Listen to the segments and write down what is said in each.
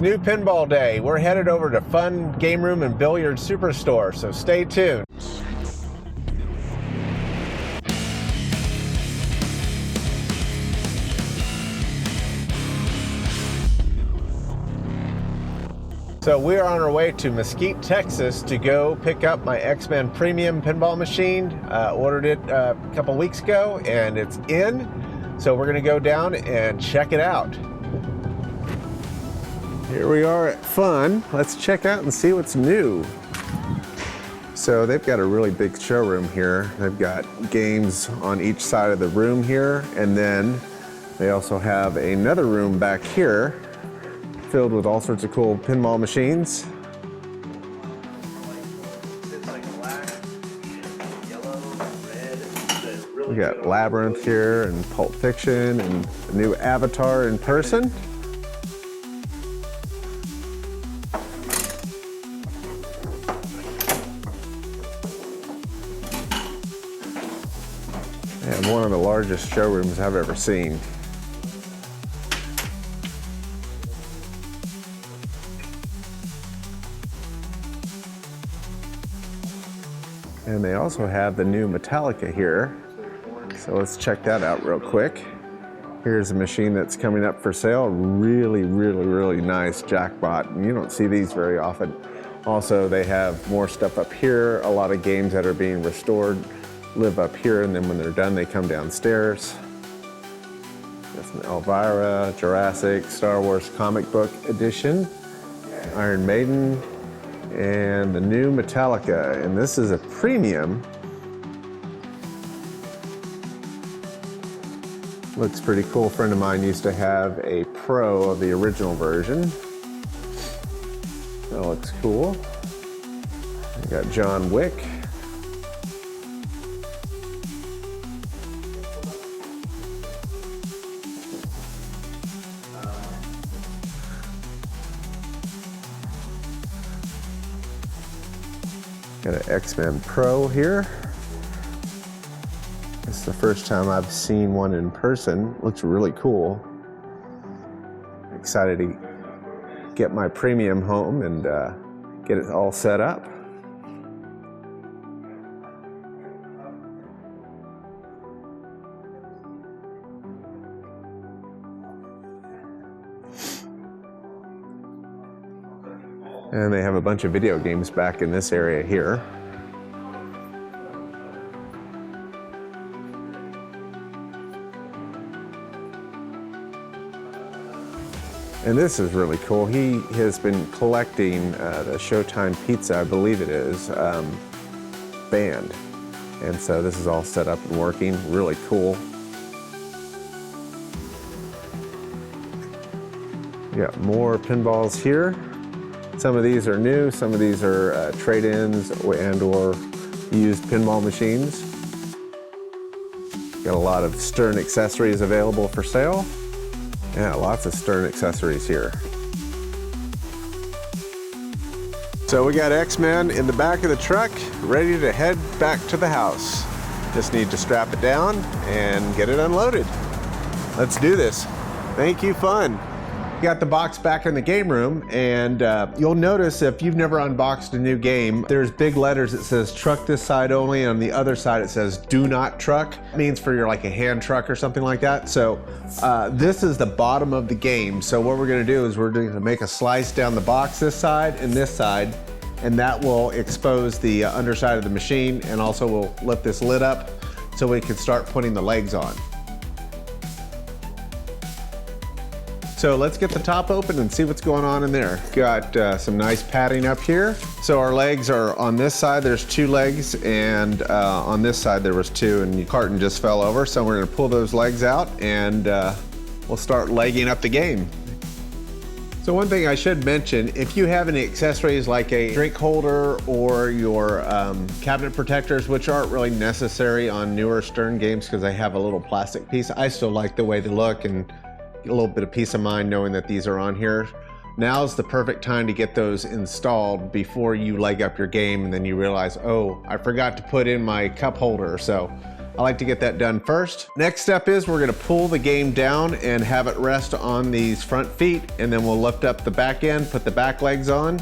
New pinball day. We're headed over to Fun Game Room and Billiards Superstore, so stay tuned. So we are on our way to Mesquite, Texas to go pick up my X-Men Premium pinball machine. Ordered it a couple weeks ago and it's in. So we're gonna go down and check it out. Here we are at Fun. Let's check out and see what's new. So they've got a really big showroom here. They've got games on each side of the room here, and then they also have another room back here filled with all sorts of cool pinball machines. We got Labyrinth here and Pulp Fiction and a new Avatar in person. And one of the largest showrooms I've ever seen. And they also have the new Metallica here. So let's check that out real quick. Here's a machine that's coming up for sale. Really, really, really nice jackpot. And you don't see these very often. Also, they have more stuff up here. A lot of games that are being restored live up here, and then when they're done, they come downstairs. That's an Elvira, Jurassic, Star Wars comic book edition, Iron Maiden, and the new Metallica. And this is a premium. Looks pretty cool. A friend of mine used to have a Pro of the original version. That looks cool. We got John Wick. Got an X-Men Pro here. It's the first time I've seen one in person. Looks really cool. Excited to get my premium home and get it all set up. And they have a bunch of video games back in this area here. And this is really cool. He has been collecting the Showtime Pizza, I believe it is, band. And so this is all set up and working, really cool. We got more pinballs here. Some of these are new, some of these are trade-ins and or used pinball machines. Got a lot of Stern accessories available for sale. Yeah, lots of Stern accessories here. So we got X-Men in the back of the truck, ready to head back to the house. Just need to strap it down and get it unloaded. Let's do this. Thank you, Fun. Got the box back in the game room, and you'll notice if you've never unboxed a new game, there's big letters that says truck this side only, and on the other side it says do not truck. It means for your like a hand truck or something like that. So this is the bottom of the game. So what we're gonna do is we're gonna make a slice down the box this side and this side, and that will expose the underside of the machine, and also will lift this lid up so we can start putting the legs on. So let's get the top open and see what's going on in there. Got some nice padding up here. So our legs are on this side, there's 2 legs, and on this side there was 2, and the carton just fell over. So we're gonna pull those legs out and we'll start legging up the game. So one thing I should mention, if you have any accessories like a drink holder or your cabinet protectors, which aren't really necessary on newer Stern games because they have a little plastic piece, I still like the way they look and a little bit of peace of mind knowing that these are on here. Now's the perfect time to get those installed before you leg up your game and then you realize, oh, I forgot to put in my cup holder. So I like to get that done first. Next step is we're gonna pull the game down and have it rest on these front feet, and then we'll lift up the back end, put the back legs on,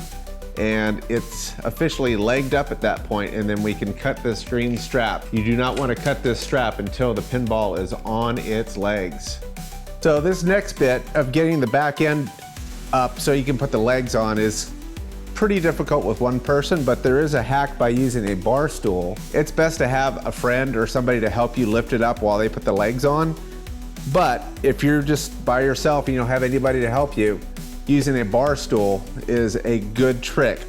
and it's officially legged up at that point, and then we can cut this green strap. You do not want to cut this strap until the pinball is on its legs. So this next bit of getting the back end up so you can put the legs on is pretty difficult with one person, but there is a hack by using a bar stool. It's best to have a friend or somebody to help you lift it up while they put the legs on. But if you're just by yourself and you don't have anybody to help you, using a bar stool is a good trick.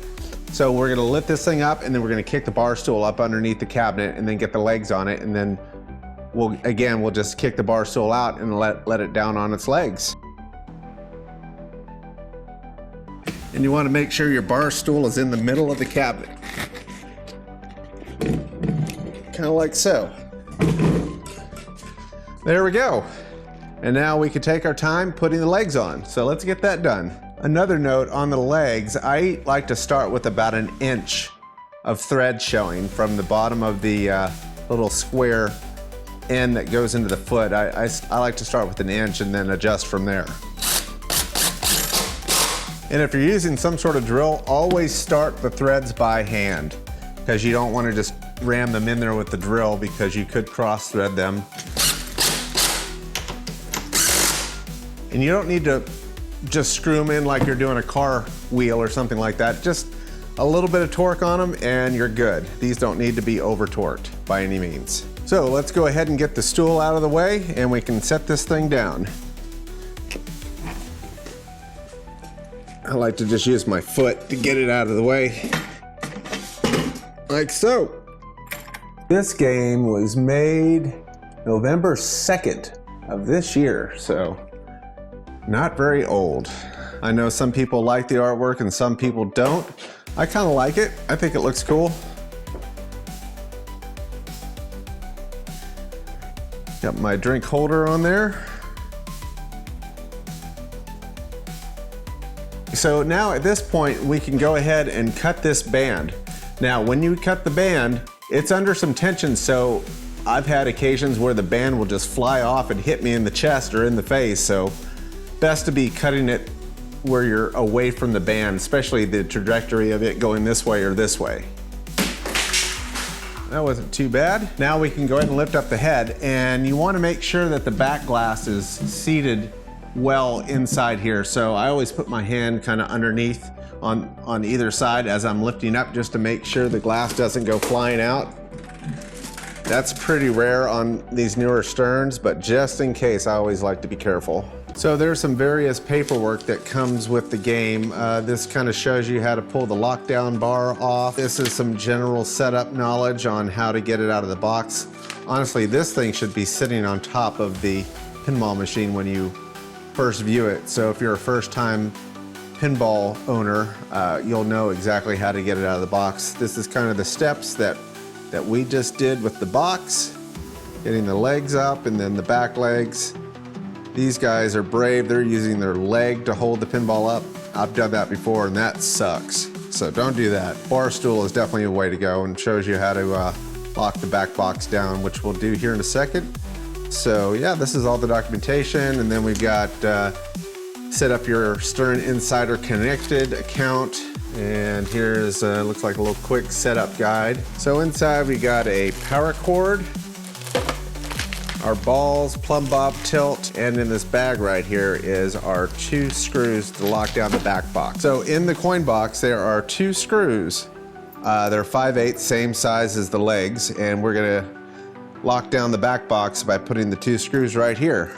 So we're gonna lift this thing up, and then we're gonna kick the bar stool up underneath the cabinet and then get the legs on it, and then we'll just kick the bar stool out and let it down on its legs. And you want to make sure your bar stool is in the middle of the cabinet. Kind of like so. There we go. And now we can take our time putting the legs on. So let's get that done. Another note on the legs, I like to start with about 1 inch of thread showing from the bottom of the little square end that goes into the foot. I like to start with 1 inch and then adjust from there. And if you're using some sort of drill, always start the threads by hand, because you don't want to just ram them in there with the drill, because you could cross thread them. And you don't need to just screw them in like you're doing a car wheel or something like that. Just a little bit of torque on them and you're good. These don't need to be over torqued by any means. So let's go ahead and get the stool out of the way and we can set this thing down. I like to just use my foot to get it out of the way, like so. This game was made November 2nd of this year, so not very old. I know some people like the artwork and some people don't. I kind of like it. I think it looks cool. Got my drink holder on there. So now at this point, we can go ahead and cut this band. Now, when you cut the band, it's under some tension, so I've had occasions where the band will just fly off and hit me in the chest or in the face, so best to be cutting it where you're away from the band, especially the trajectory of it going this way or this way. That wasn't too bad. Now we can go ahead and lift up the head, and you want to make sure that the back glass is seated well inside here. So I always put my hand kind of underneath on either side as I'm lifting up, just to make sure the glass doesn't go flying out. That's pretty rare on these newer sterns, but just in case, I always like to be careful. So there's some various paperwork that comes with the game. This kind of shows you how to pull the lockdown bar off. This is some general setup knowledge on how to get it out of the box. Honestly, this thing should be sitting on top of the pinball machine when you first view it. So if you're a first-time pinball owner, you'll know exactly how to get it out of the box. This is kind of the steps that we just did with the box, getting the legs up and then the back legs. These guys are brave. They're using their leg to hold the pinball up. I've done that before and that sucks. So don't do that. Bar stool is definitely a way to go and shows you how to lock the back box down, which we'll do here in a second. So yeah, this is all the documentation, and then we've got set up your Stern Insider Connected account, and here's looks like a little quick setup guide. So inside we got a power cord, our balls, plumb bob, tilt, and in this bag right here is our 2 screws to lock down the back box. So in the coin box there are 2 screws. They're 5/8, same size as the legs, and we're gonna lock down the back box by putting the 2 screws right here.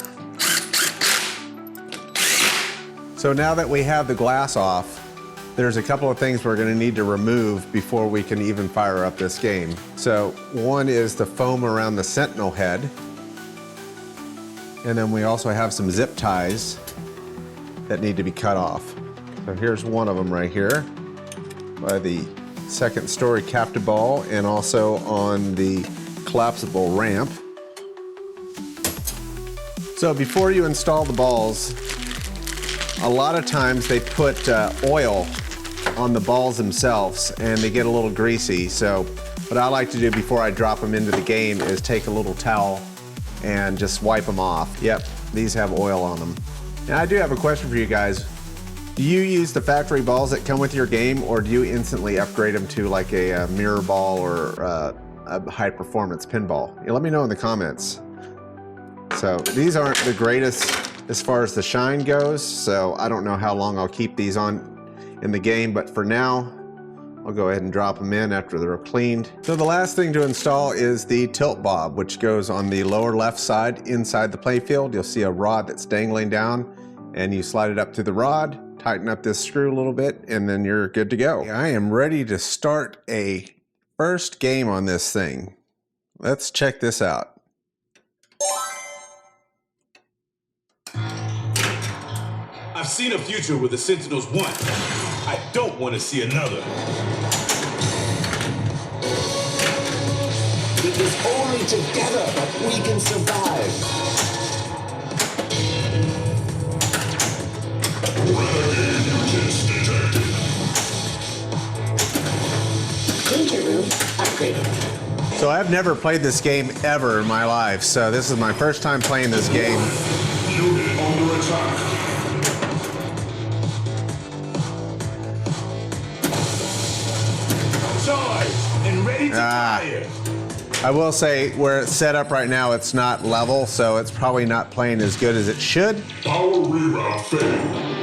So now that we have the glass off, there's a couple of things we're going to need to remove before we can even fire up this game. So one is the foam around the sentinel head, and then we also have some zip ties that need to be cut off. So here's one of them right here by the second story captive ball and also on the collapsible ramp. So before you install the balls, a lot of times they put oil on the balls themselves and they get a little greasy. So What I like to do before I drop them into the game is take a little towel and just wipe them off. Yep, these have oil on them. Now I do have a question for you guys. Do you use the factory balls that come with your game, or do you instantly upgrade them to like a mirror ball or a high performance pinball? Let me know in the comments. So these aren't the greatest as far as the shine goes, so I don't know how long I'll keep these on in the game, but for now, I'll go ahead and drop them in after they're cleaned. So the last thing to install is the tilt bob, which goes on the lower left side inside the playfield. You'll see a rod that's dangling down, and you slide it up to the rod, tighten up this screw a little bit, and then you're good to go. I am ready to start a first game on this thing. Let's check this out. I've seen a future where the Sentinels won. I don't want to see another. It is only together that we can survive. So I've never played this game ever in my life, so this is my first time playing this game. Unit under attack. Charged and ready to fire. I will say where it's set up right now, it's not level, so it's probably not playing as good as it should. Power reroute failed.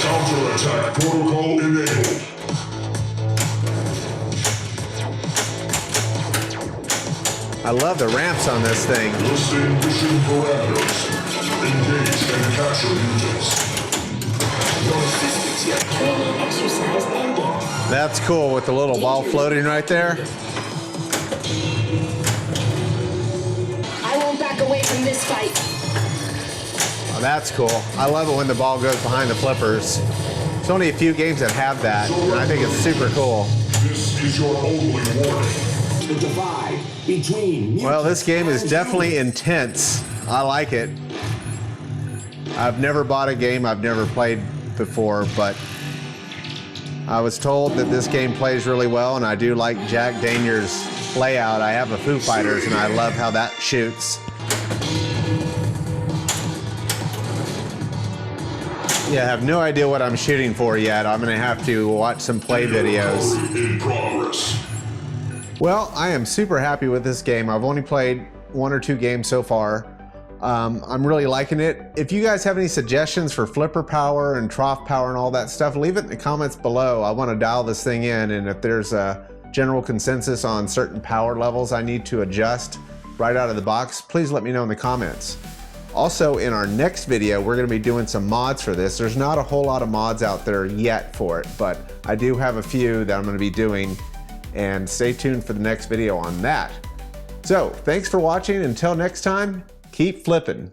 Counter-attack protocol enabled. I love the ramps on this thing. Listing mission parameters. Engage and capture units. Training exercise ended. That's cool with the little ball floating right there. I won't back away from this fight. Oh, that's cool. I love it when the ball goes behind the flippers. There's only a few games that have that, and I think it's super cool. This is your only warning. The divide between Well, this game is definitely intense. I like it. I've never bought a game I've never played before, but I was told that this game plays really well, and I do like Jack Danier's layout. I have a Foo Fighters, and I love how that shoots. Yeah, I have no idea what I'm shooting for yet. I'm gonna have to watch some play videos. In progress. Well, I am super happy with this game. I've only played 1 or 2 games so far. I'm really liking it. If you guys have any suggestions for flipper power and trough power and all that stuff, leave it in the comments below. I want to dial this thing in, and if there's a general consensus on certain power levels I need to adjust right out of the box, please let me know in the comments. Also, in our next video, we're going to be doing some mods for this. There's not a whole lot of mods out there yet for it, but I do have a few that I'm going to be doing, and stay tuned for the next video on that. So, thanks for watching. Until next time, keep flipping.